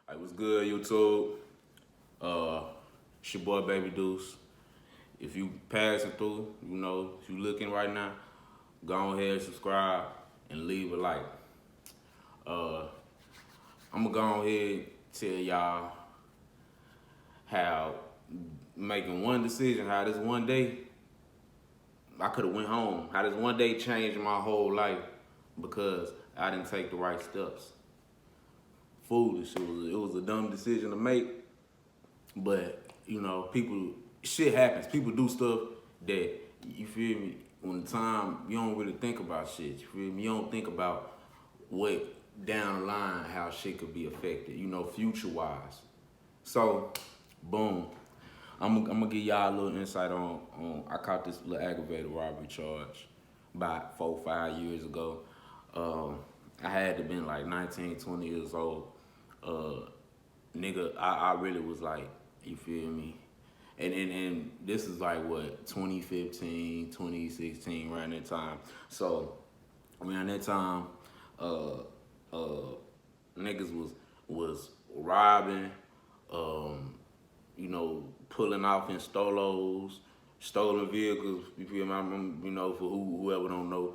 Hey, what's good, YouTube? It's your boy Baby Deuce. If you passing through, if you looking right now, go ahead, subscribe, and leave a like. Uh, I'm gonna go ahead and tell y'all how making one decision, how this one day I could have went home, how this one day changed my whole life because I didn't take the right steps. Foolish. It was a dumb decision to make, but people, shit happens. People do stuff that, you feel me, when the time you don't really think about shit. You feel me? You don't think about what down the line how shit could be affected, future wise. So, boom. I'm gonna give y'all a little insight on I caught this little aggravated robbery charge about 4 or 5 years ago. I had to been like 19, 20 years old. Nigga, I really was like, you feel me? And this is like what, 2015, 2016, around that time. So around that time, uh, uh, niggas was robbing, pulling off in stolos, stolen vehicles. You feel me? For whoever don't know,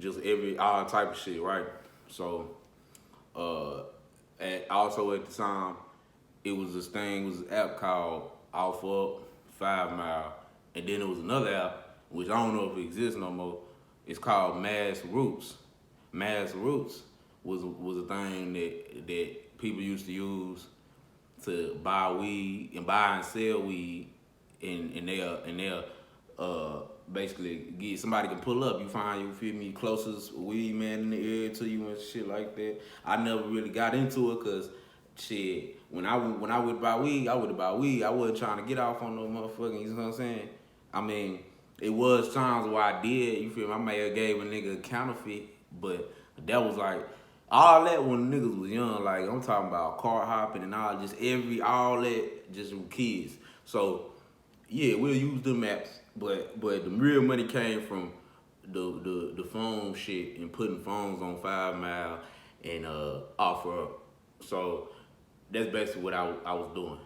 just all type of shit, right? So, also at the time, it was an app called Off Up, 5 Mile, and then there was another app, which I don't know if it exists no more. It's called Mass Roots. Mass Roots was a thing that people used to use to buy weed and buy and sell weed, and they'll basically get somebody can pull up. You find, you feel me, closest weed man in the area to you and shit like that. I never really got into it because shit, when I would buy weed, I would buy weed. I wasn't trying to get off on no motherfucking, you know what I'm saying? I mean, it was times where I did, you feel me? I may have gave a nigga a counterfeit, but that was like all that when niggas was young. Like, I'm talking about car hopping and all that, just with kids. So yeah, we'll use them apps, but the real money came from the phone shit and putting phones on 5 Mile and Offer Up. So that's basically what I was doing.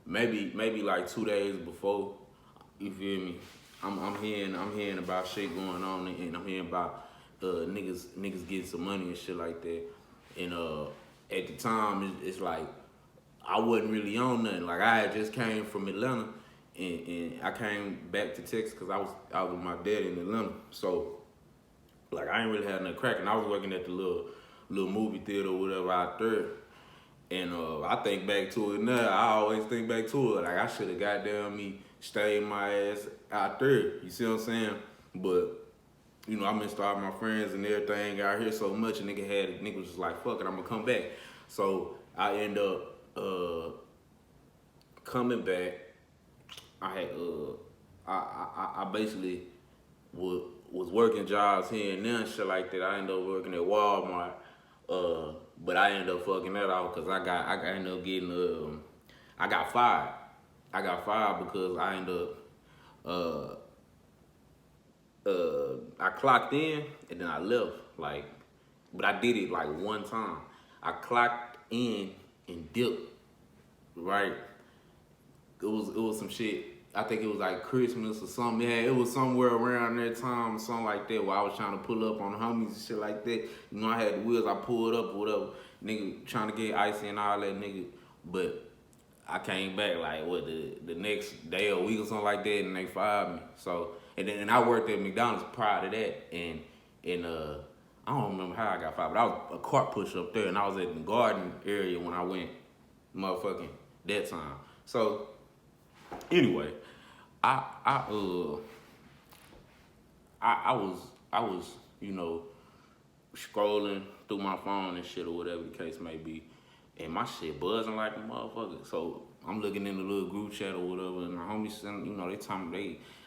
Maybe like 2 days before, you feel me? I'm hearing about shit going on, and I'm hearing about niggas getting some money and shit like that. And at the time, it's like I wasn't really on nothing. Like, I had just came from Atlanta, and I came back to Texas because I was with my dad in Atlanta. So like, I ain't really had nothing cracking. I was working at the little movie theater or whatever out there. And I think back to it now. I always think back to it. Like, I should have goddamn me stayed my ass out there. You see what I'm saying? But I missed all my friends and everything out here so much, and nigga was just like, fuck it, I'm gonna come back. So I end up coming back. I had I basically was working jobs here and there and shit like that. I ended up working at Walmart, but I ended up fucking that out because I ended up getting I got fired. I got fired because I ended up I clocked in and then I left. Like, but I did it like one time. I clocked in and dipped. Right? It was some shit. I think it was like Christmas or something. Yeah, it was somewhere around that time or something like that where I was trying to pull up on the homies and shit like that. I had the wheels. I pulled up or whatever. Nigga trying to get icy and all that, nigga. But I came back like what the next day or week or something like that, and they fired me. So and I worked at McDonald's prior to that, and I don't remember how I got fired, but I was a cart pusher up there, and I was at the garden area when I went motherfucking that time. So anyway, I was scrolling through my phone and shit or whatever the case may be, and my shit buzzing like a motherfucker. So I'm looking in the little group chat or whatever, and my homies,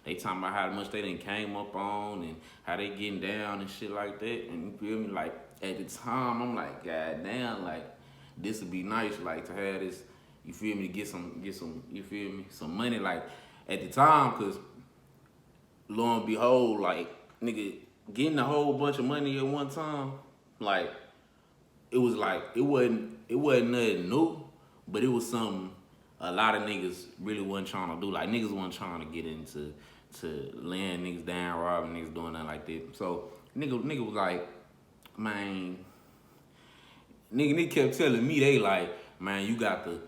they talking about how much they done came up on and how they getting down and shit like that. And you feel me? Like, at the time, I'm like, god damn, like, this would be nice, like, to have this. You feel me? Get some. You feel me? Some money, like, at the time, cause lo and behold, like, nigga, getting a whole bunch of money at one time, like, it was like it wasn't nothing new, but it was something a lot of niggas really wasn't trying to do. Like niggas wasn't trying to get into to laying niggas down, robbing niggas, doing nothing like that. So nigga was like, man, nigga kept telling me they like, man, you got the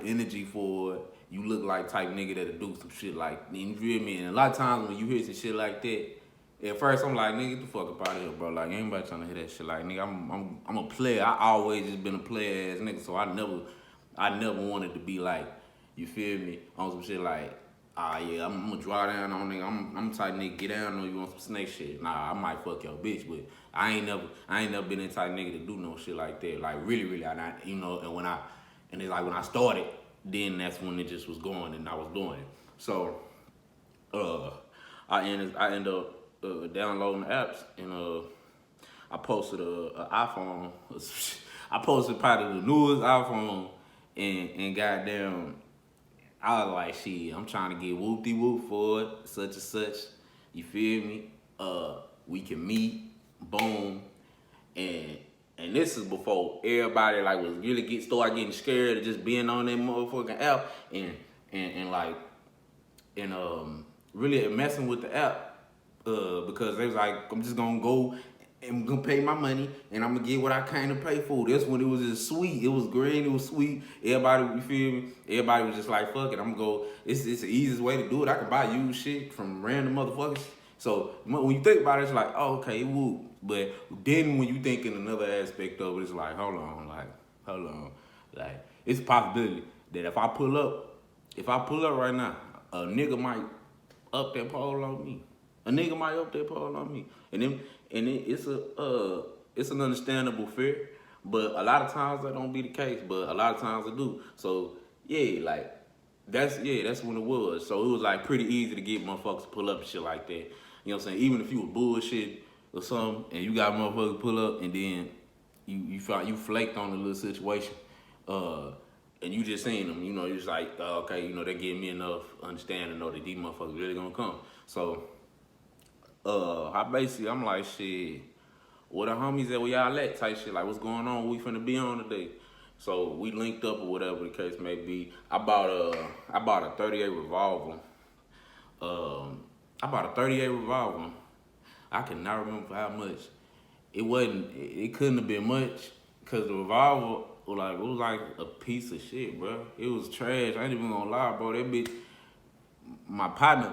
energy for it. You look like type nigga that'll do some shit like, you feel me? And a lot of times when you hear some shit like that, at first I'm like, nigga, get the fuck up out of here, bro. Like, ain't nobody trying to hear that shit. Like, nigga, I'm a player. I always just been a player ass nigga, so I never wanted to be like, you feel me, on some shit like, yeah, I'm gonna draw down on nigga. I'm the type nigga get down on you on some snake shit. Nah, I might fuck your bitch, but I ain't never been the type nigga to do no shit like that. Like really, I not, you know. And it's like when I started, then that's when it just was going and I was doing it. So, I end up downloading the apps and I posted a iPhone. I posted probably the newest iPhone and goddamn. I was like, shit, I'm trying to get whoop-de-whoop for it, such and such. You feel me? We can meet, boom. And this is before everybody like was really start getting scared of just being on that motherfucking app and really messing with the app. Because they was like, I'm just gonna go and I'm gonna pay my money and I'm gonna get what I came to pay for. This one, it was just sweet. It was green, it was sweet. Everybody, you feel me? Everybody was just like, fuck it, I'm gonna go. It's the easiest way to do it. I can buy used shit from random motherfuckers. So when you think about it, it's like, oh, okay, woo. But then when you think in another aspect of it, it's like, hold on. Like, it's a possibility that if I pull up right now, a nigga might up that pole on me. And it's an understandable fear, but a lot of times that don't be the case, but a lot of times it do. So yeah, like that's when it was. So it was like pretty easy to get motherfuckers to pull up and shit like that. You know what I'm saying? Even if you were bullshit or something and you got motherfuckers pull up and then you flaked on the little situation, and you just seen them, you know, you're just like, okay, you know, they give me enough understanding to know that these motherfuckers really gonna come. So I'm like, shit, where the homies at, where y'all at type shit, like what's going on, we finna be on today. So we linked up or whatever the case may be. I bought a 38 revolver. I cannot remember how much. It couldn't have been much, cause the revolver was like a piece of shit, bro. It was trash. I ain't even gonna lie, bro. That bitch, my partner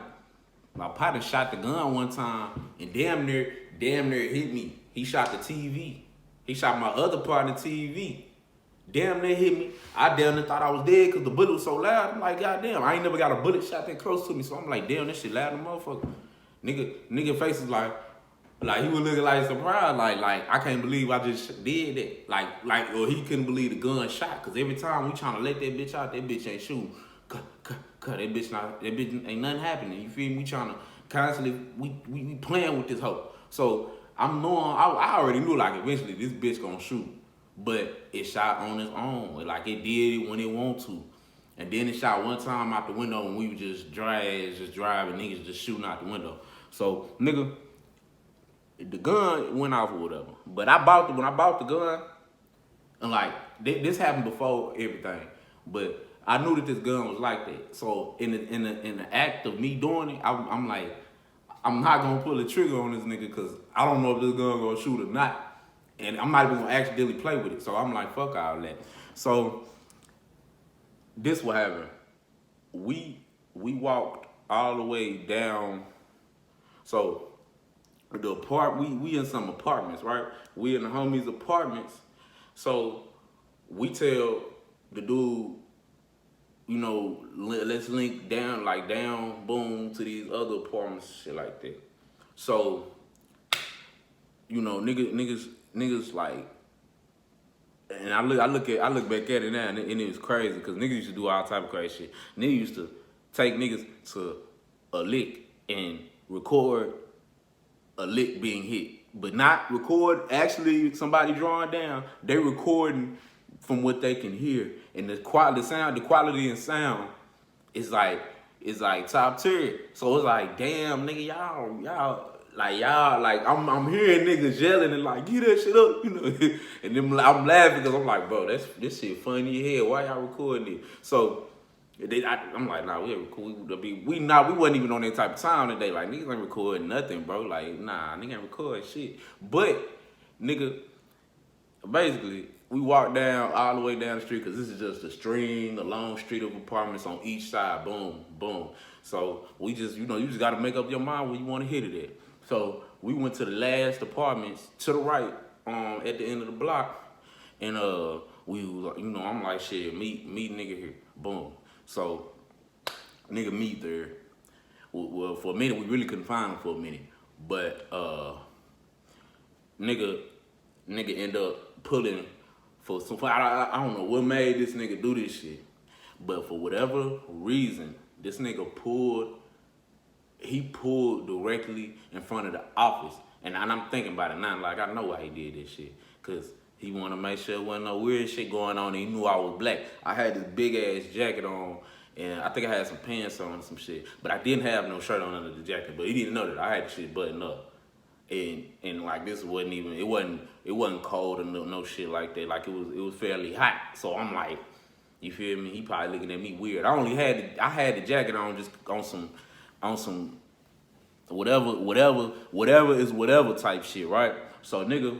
shot the gun one time and damn near hit me. He shot the TV. He shot my other partner TV. Damn near hit me. I damn near thought I was dead because the bullet was so loud. I'm like, goddamn, I ain't never got a bullet shot that close to me. So I'm like, damn, this shit loud as a motherfucker. Nigga face is like he was looking like surprised, like I can't believe I just did that. Like, or he couldn't believe the gun shot. Cause every time we trying to let that bitch out, that bitch ain't shooting. Cut, that bitch ain't nothing happening. You feel me? We trying to constantly, we playing with this hoe. So I'm knowing, I already knew like eventually this bitch gonna shoot. But it shot on its own. Like it did it when it want to. And then it shot one time out the window when we were just driving, niggas just shooting out the window. So nigga, the gun went off or whatever. But when I bought the gun, and like this happened before everything. But I knew that this gun was like that. So in the act of me doing it, I'm like, I'm not gonna pull the trigger on this nigga because I don't know if this gun gonna shoot or not. And I'm not even gonna accidentally play with it. So I'm like, fuck all that. So this what happened. We walked all the way down. So we in some apartments, right? We in the homies' apartments. So we tell the dude, you know, let's link down, boom, to these other apartments, shit like that. So, you know, niggas like, and I look back at it now, and it was crazy, because niggas used to do all type of crazy shit. Niggas used to take niggas to a lick and record a lick being hit, but not record actually somebody drawing down. They recording from what they can hear, and the quality and sound is like top tier. So it's like, damn, nigga, y'all like y'all, like I'm hearing niggas yelling and like, get that shit up, you know. And then I'm laughing because I'm like, bro, this shit funny as hell. Why y'all recording it? So I'm like, nah, we ain't recording. We wasn't even on that type of time today. Like niggas ain't recording nothing, bro. Like, nah, nigga ain't recording shit. But nigga, basically, we walked down all the way down the street because this is just a long street of apartments on each side. Boom, boom. So we just, you just got to make up your mind where you want to hit it at. So we went to the last apartments to the right, at the end of the block, and we was, I'm like, shit, meet nigga here. Boom. So nigga meet there. Well, for a minute we really couldn't find him for a minute, but nigga end up pulling for some. I don't know what made this nigga do this shit, but for whatever reason, this nigga pulled directly in front of the office. And I'm thinking about it now, like I know why he did this shit. Cause he wanna make sure there wasn't no weird shit going on and he knew I was black. I had this big ass jacket on and I think I had some pants on and some shit. But I didn't have no shirt on under the jacket, but he didn't know that I had the shit buttoned up. And like this wasn't even, it wasn't cold or no shit like that. Like it was fairly hot. So I'm like, you feel me? He probably looking at me weird. I had the jacket on just on some whatever type shit, right? So nigga,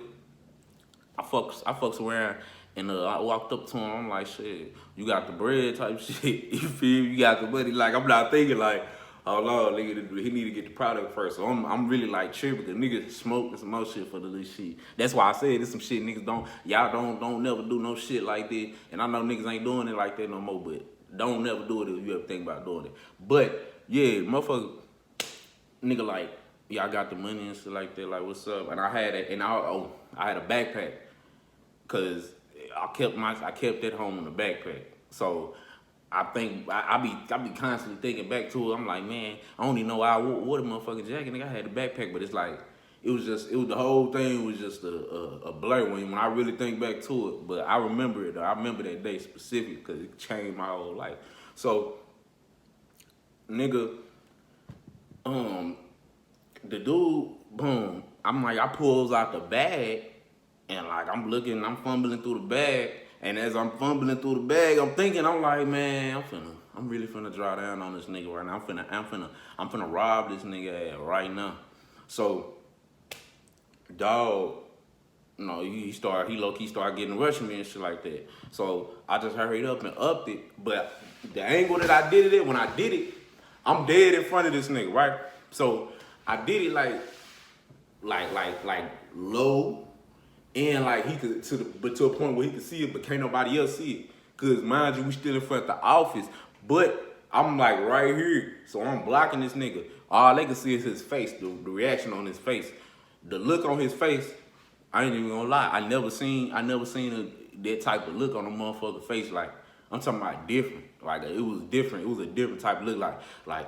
I fucks around and I walked up to him. I'm like, shit, you got the bread type shit. You feel me? You got the money. Like I'm not thinking like, oh Lord, nigga, he need to get the product first. So I'm really like tripping because niggas smoke some more shit for the little shit. That's why I said this some shit niggas don't never do no shit like that. And I know niggas ain't doing it like that no more, but don't never do it if you ever think about doing it. But yeah, motherfucker, nigga like, yeah, I got the money and shit like that. Like, what's up? And I had I had a backpack, cause I kept it home in the backpack. So I think I be constantly thinking back to it. I'm like, man, I don't even know why I wore the motherfucking jacket. Nigga, I had the backpack, but it's like the whole thing was just a blur when I really think back to it. But I remember it. I remember that day specifically because it changed my whole life. So, nigga, the dude, boom, I pulls out the bag and like I'm fumbling through the bag. And as I'm fumbling through the bag, I'm thinking, I'm like, man, I'm really finna draw down on this nigga right now. I'm finna rob this nigga ass right now. So, dog, he low-key started getting rushing me and shit like that. So I just hurried up and upped it. But the angle that I did it, when I did it, I'm dead in front of this nigga, right? So I did it like low, and like he could to a point where he could see it, but can't nobody else see it. Cause mind you, we still in front of the office, but I'm like right here, so I'm blocking this nigga. All they can see is his face, the reaction on his face, the look on his face. I ain't even gonna lie, I never seen that type of look on a motherfucker's face. Like I'm talking about different. Like it was different. It was a different type of look. Like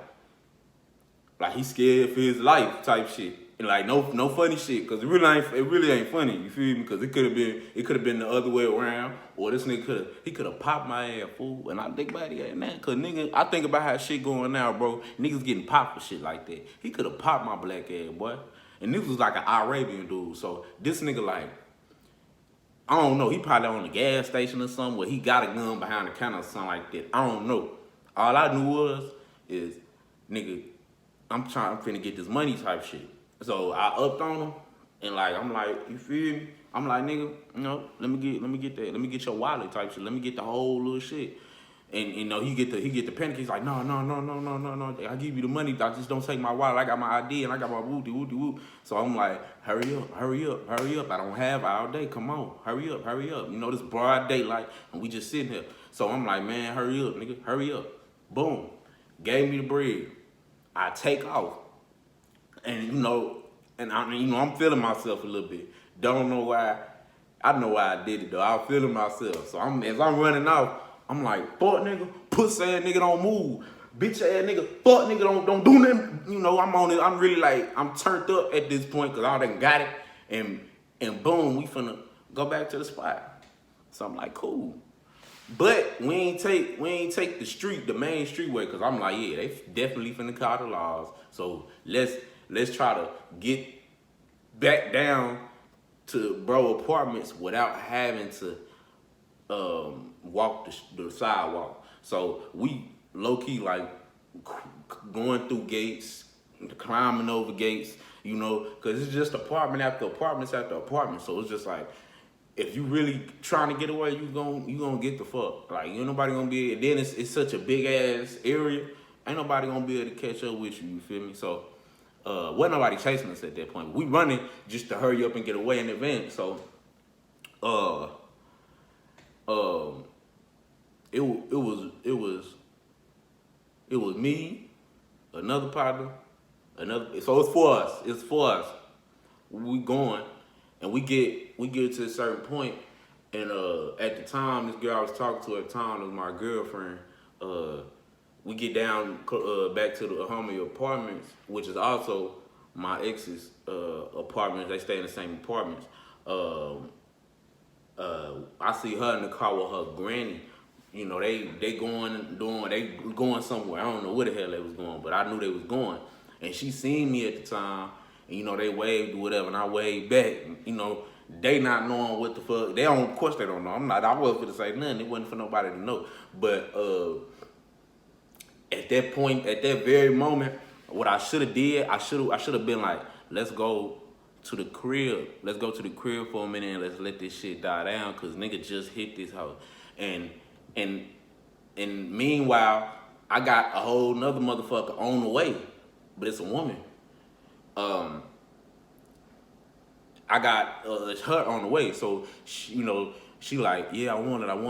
he scared for his life type shit. And like no funny shit, cause it really ain't funny. You feel me? Cause it could have been the other way around, or this nigga could have popped my ass, fool. And I think about it, man, cause nigga, I think about how shit going now, bro. Niggas getting popped for shit like that. He could have popped my black ass, boy. And this was like an Arabian dude. So this nigga like, I don't know. He probably on the gas station or something where he got a gun behind the counter or something like that. I don't know. All I knew is nigga, I'm finna get this money type shit. So I upped on him, and like I'm like, you feel me? I'm like, nigga, let me get that, let me get your wallet type shit, let me get the whole little shit. And he get the panic. He's like, no, I give you the money, I just don't take my wallet. I got my ID and I got my whoop. So I'm like, hurry up. I don't have all day. Come on, hurry up. This broad daylight, and we just sitting here. So I'm like, man, hurry up, nigga, hurry up. Boom, gave me the bread. I take off. And I'm feeling myself a little bit. Don't know why. I know why I did it though. I was feeling myself. So as I'm running off, I'm like, fuck nigga, pussy ass nigga, don't move. Bitch ass nigga, fuck nigga, don't do nothing. I'm on it. I'm really like, I'm turned up at this point because I done got it. And boom, we finna go back to the spot. So I'm like, cool. But we ain't take the main streetway, because I'm like, yeah, they definitely finna call the laws. So let's let's try to get back down to bro apartments without having to walk the sidewalk. So we low key like going through gates, climbing over gates, you know, because it's just apartment after apartments after apartment. So it's just like, if you really trying to get away, you gonna get the fuck. Like, ain't nobody gonna be. And then it's such a big ass area. Ain't nobody gonna be able to catch up with you. You feel me? So, wasn't nobody chasing us at that point. We running just to hurry up and get away in advance. So, it was me, another partner, another. So it's for us. It's for us. We going, and we get to a certain point, and at the time, this girl I was talking to at the time was my girlfriend. We get down back to the homie apartments, which is also my ex's apartments. They stay in the same apartments. I see her in the car with her granny. You know, they going somewhere. I don't know where the hell they was going, but I knew they was going. And she seen me at the time, and you know, they waved or whatever, and I waved back. You know, they not knowing what the fuck. They don't, of course they don't know. I wasn't finna say nothing. It wasn't for nobody to know. But at that point, at that very moment, what I should have did, I should have been like, let's go to the crib. Let's go to the crib for a minute and let's let this shit die down, cause nigga just hit this house. And meanwhile, I got a whole nother motherfucker on the way, but it's a woman. I got her on the way, so she like, yeah, I want it. I'm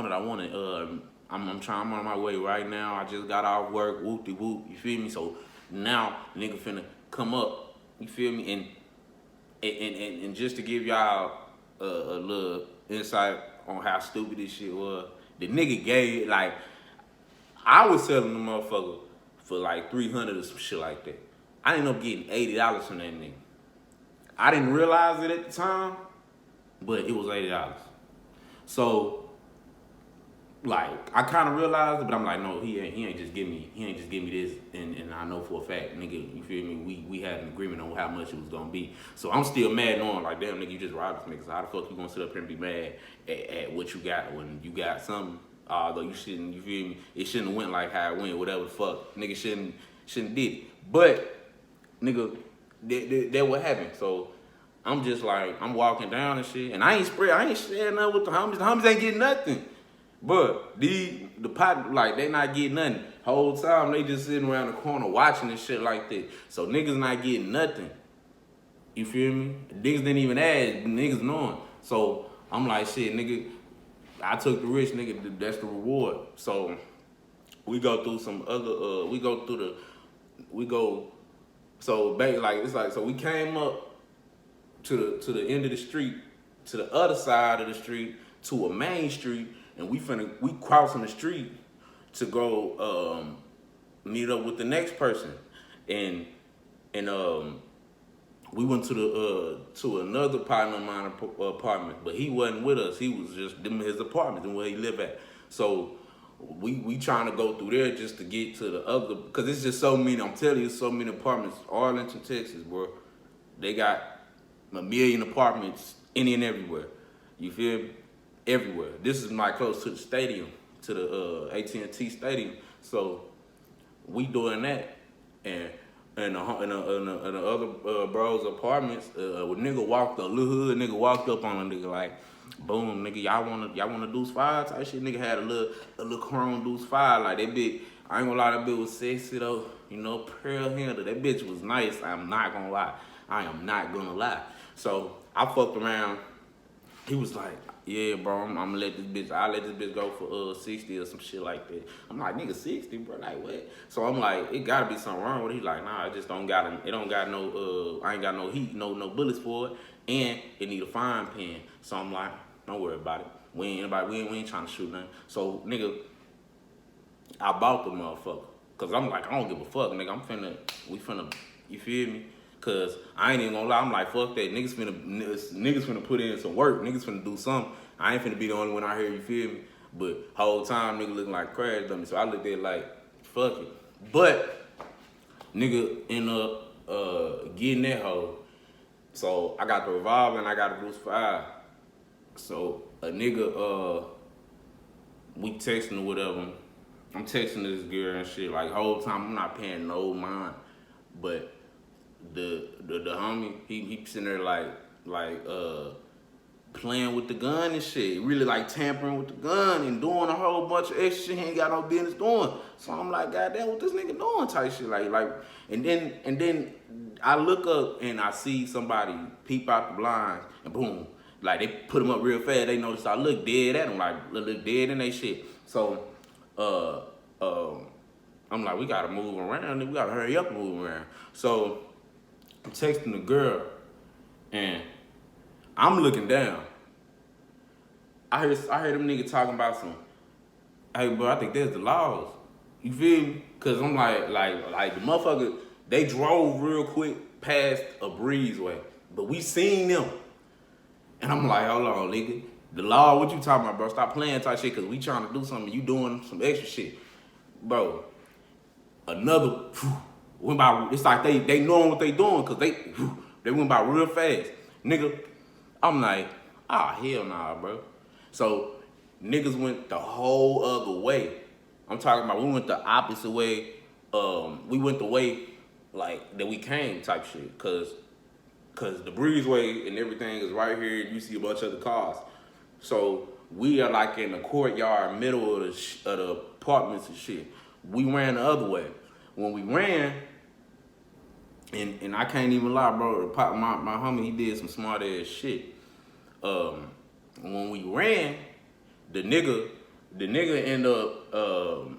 on my way right now. I just got off work, whoop-de-whoop, you feel me? So now nigga finna come up, you feel me? And just to give y'all a little insight on how stupid this shit was, the nigga gave, like, I was selling the motherfucker for like $300 or some shit like that. I ended up getting $80 from that nigga. I didn't realize it at the time, but it was $80. So, like, I kind of realized it, but I'm like, no, he ain't just give me this, and I know for a fact, nigga, you feel me? We had an agreement on how much it was gonna be. So I'm still mad knowing, like, damn, nigga, you just robbed this nigga. So how the fuck you gonna sit up here and be mad at what you got when you got something? Although you shouldn't, you feel me? It shouldn't have went like how it went, whatever the fuck. Nigga shouldn't did it. But, nigga, that what happened. So I'm just like, I'm walking down and shit, and I ain't sharing nothing with the homies. The homies ain't getting nothing. But the pot, like, they not getting nothing. Whole time they just sitting around the corner watching and shit like that. So niggas not getting nothing. You feel me? Niggas didn't even ask, niggas knowing. So I'm like, shit, nigga, I took the risk, nigga, that's the reward. So we go through some other, so we came up to the end of the street, to the other side of the street, to a main street, and we crossing the street to go meet up with the next person, and we went to another partner of mine apartment, but he wasn't with us. He was just in his apartment and where he lived at. So we trying to go through there just to get to the other, because it's just so many. I'm telling you, so many apartments. Arlington, Texas, bro. They got 1 million apartments any and everywhere. You feel me? Everywhere. This is like close to the stadium, to the AT&T stadium. So we doing that, and the other bros' apartments, a little hood nigga walked up on a nigga like, boom, nigga, y'all wanna Deuce 5 type shit. Nigga had a little chrome Deuce 5, like that bitch. I ain't gonna lie, that bitch was sexy though, you know, pearl handle. That bitch was nice. I'm not gonna lie. I am not gonna lie. So I fucked around. He was like, yeah, bro, I'll let this bitch go for 60 or some shit like that. I'm like, nigga, 60, bro, like what? So I'm like, it gotta be something wrong with it. He's like, nah, I just don't got I ain't got no heat, no bullets for it, and it need a fine pin. So I'm like, don't worry about it. We ain't trying to shoot nothing. So nigga, I bought the motherfucker, cause I'm like, I don't give a fuck, nigga. We finna, you feel me? Cause I ain't even gonna lie, I'm like, fuck that. Niggas finna put in some work. Niggas finna do something. I ain't finna be the only one out here, you feel me? But whole time, nigga looking like crash dummy. So I looked at it like, fuck it. But nigga end up getting that hoe. So I got the revolver and I got a Bruce 5. So a nigga, we texting or whatever. I'm texting this girl and shit. Like whole time I'm not paying no mind. But the homie, he sitting there like playing with the gun and shit. Really like tampering with the gun and doing a whole bunch of extra shit he ain't got no business doing. So I'm like, goddamn, what this nigga doing type shit. Like and then I look up and I see somebody peep out the blinds and boom. Like they put them up real fast. They notice I look dead at them, like look dead in they shit. So I'm like, we gotta move around. We gotta hurry up and move around. So I'm texting the girl and I'm looking down. I heard them niggas talking about some, hey bro, I think there's the laws. You feel me? Cause I'm like the motherfucker, they drove real quick past a breezeway. But we seen them. And I'm like, hold on, nigga. The law, what you talking about, bro? Stop playing type shit, cause we trying to do something, you doing some extra shit. Bro, another, went by, it's like they knowing what they doing, cause they went by real fast. Nigga, I'm like, hell nah, bro. So, niggas went the whole other way. I'm talking about we went the opposite way. We went the way, like, that we came type shit, cause the breezeway and everything is right here, and you see a bunch of the cars. So we are like in the courtyard, middle of the apartments and shit. We ran the other way. When we ran, and I can't even lie, bro. My homie, he did some smart ass shit. When we ran, the nigga ended up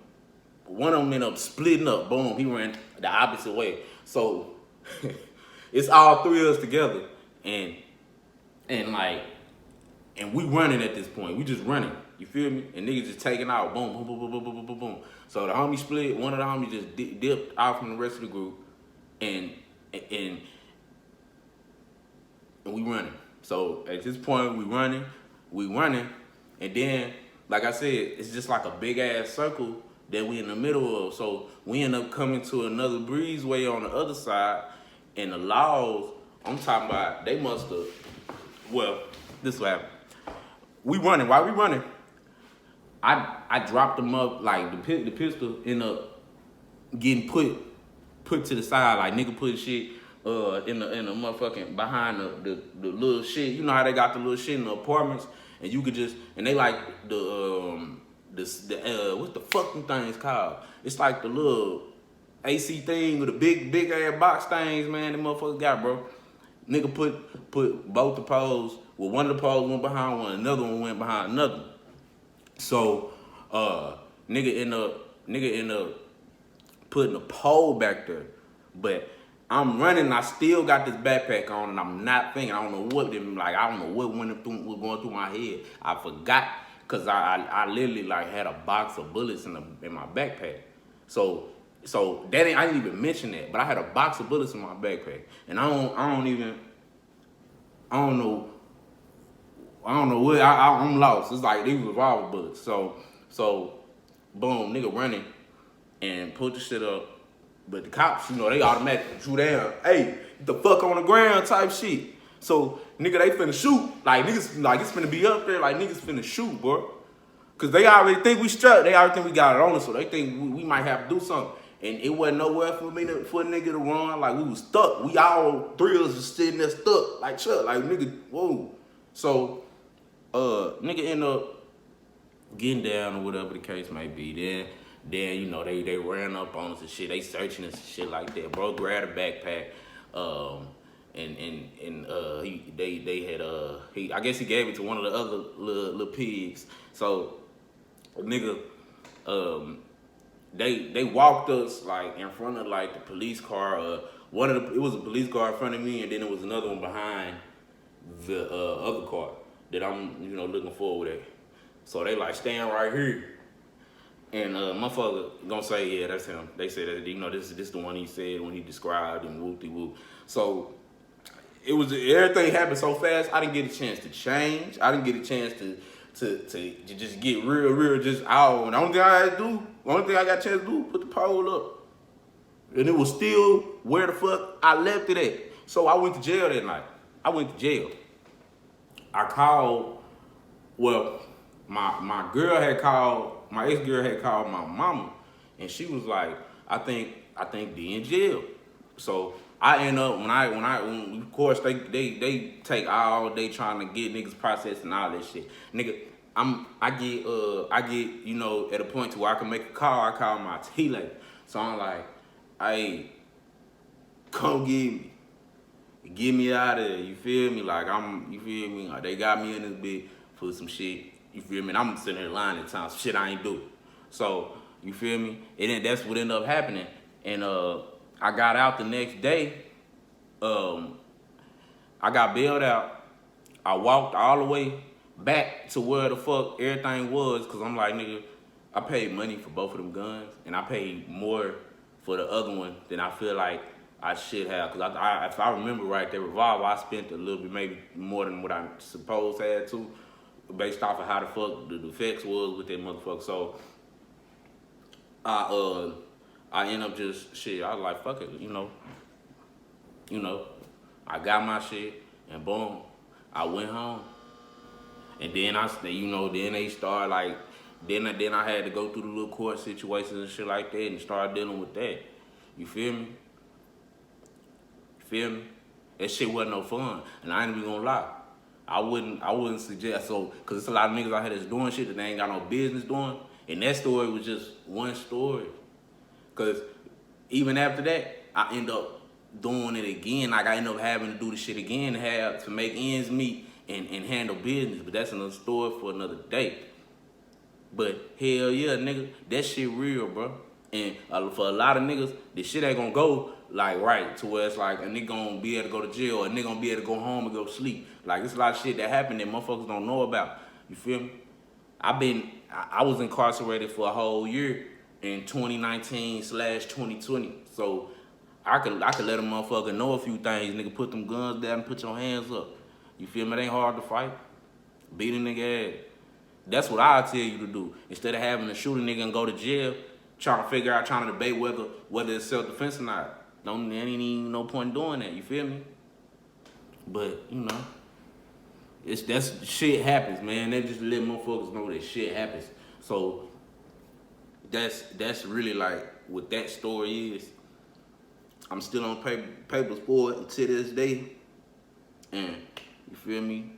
one of them ended up splitting up. Boom, he ran the opposite way. So it's all three of us together, and we running at this point. We just running. You feel me? And niggas just taking out. Boom, boom, boom, boom, boom, boom, boom, boom. So the homie split. One of the homies just dipped out from the rest of the group, and we running. So at this point, we running, and then, like I said, it's just like a big ass circle that we in the middle of. So we end up coming to another breezeway on the other side, and the laws, I'm talking about, they must have, well, this is what happened. We running, while we running, I dropped them up, like the pistol ended up getting put to the side, like nigga put shit in the motherfucking behind the little shit. You know how they got the little shit in the apartments, and you could just, and they like the what the fucking thing is called? It's like the little AC thing with the big ass box things, man. The motherfucker got, bro. Nigga put both the poles. Well, one of the poles went behind one, another one went behind another. So, nigga end up putting a pole back there. But I'm running, I still got this backpack on, and I'm not thinking. I don't know what was going through my head. I forgot, cause I literally like had a box of bullets in my backpack. So that I didn't even mention that, but I had a box of bullets in my backpack, and I don't know what, I'm lost. It's like these revolver bullets. So boom, nigga running and put the shit up. But the cops, you know, they automatically drew down. Hey, the fuck on the ground type shit. So nigga, they finna shoot. Like niggas, like it's finna be up there. Like niggas finna shoot, bro. Cause they already think we struck. They already think we got it on us. So they think we might have to do something. And it wasn't nowhere for a nigga to run. Like we was stuck. We all three of us was sitting there stuck. Like Chuck, like nigga, whoa. So nigga end up getting down or whatever the case may be. Then you know they ran up on us and shit. They searching us and shit like that. Bro grabbed a backpack. I guess he gave it to one of the other little pigs. So nigga, they walked us like in front of like the police car. It was a police car in front of me, and then there was another one behind the other car that I'm looking forward at. So they like stand right here, and motherfucker gonna say, yeah, that's him. They said that this is the one he said when he described and whoop-de-whoop. So it was, everything happened so fast. I didn't get a chance to change. I didn't get a chance to just get real just out. And the only thing I got a chance to do, put the pole up. And it was still where the fuck I left it at. So I went to jail that night. I went to jail. I called, well, my girl had called, my ex-girl had called my mama, and she was like, I think they in jail. So I end up when of course they take all day trying to get niggas processed and all that shit. Nigga, I get you know at a point to where I can make a call. I call my T lady. So I'm like, hey, come get me out of there. You feel me? Like you feel me? Like they got me in this bitch for some shit. You feel me? And I'm sitting there lying at times, shit I ain't do. So you feel me? And then that's what ended up happening. And I got out the next day. I got bailed out. I walked all the way back to where the fuck everything was, cause I'm like, nigga, I paid money for both of them guns, and I paid more for the other one than I feel like I should have. Cause if I remember right, that revolver I spent a little bit, maybe more than what I supposed had to, based off of how the fuck the effects was with that motherfucker. So I end up just shit. I was like, fuck it, you know. I got my shit, and boom, I went home. And then then they started like, then I had to go through the little court situations and shit like that, and start dealing with that. You feel me? That shit wasn't no fun, and I ain't even gonna lie. I wouldn't suggest, so, cause it's a lot of niggas out here that's doing shit that they ain't got no business doing, and that story was just one story. Cause even after that, I end up doing it again. Like I end up having to do the shit again to make ends meet and handle business. But that's another story for another day. But hell yeah, nigga, that shit real, bro. And for a lot of niggas, this shit ain't gonna go like right to where it's like a nigga gonna be able to go to jail, or a nigga gonna be able to go home and go to sleep. Like there's a lot of shit that happened that motherfuckers don't know about. You feel me? I was incarcerated for a whole year in 2019/2020. So I could let a motherfucker know a few things. Nigga, put them guns down and put your hands up. You feel me? It ain't hard to fight. Beat a nigga ass. That's what I tell you to do. Instead of having to shoot a nigga and go to jail, trying to debate whether it's self-defense or not. There ain't even no point in doing that. You feel me? But that's shit happens, man. They just let motherfuckers know that shit happens. So that's really like what that story is. I'm still on papers for it to this day. And you feel me?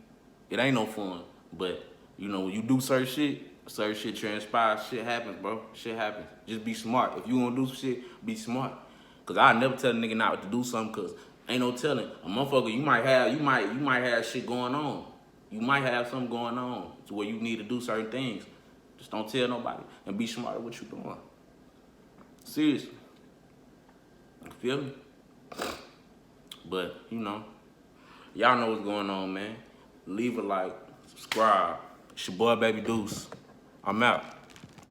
It ain't no fun. But when you do certain shit transpires, shit happens, bro. Shit happens. Just be smart. If you wanna do some shit, be smart. Cause I never tell a nigga not to do something, cause ain't no telling. A motherfucker, you might have shit going on. You might have something going on to where you need to do certain things. Just don't tell nobody and be smart at what you doing. Seriously. You feel me? But y'all know what's going on, man. Leave a like, subscribe. It's your boy Baby Deuce. I'm out.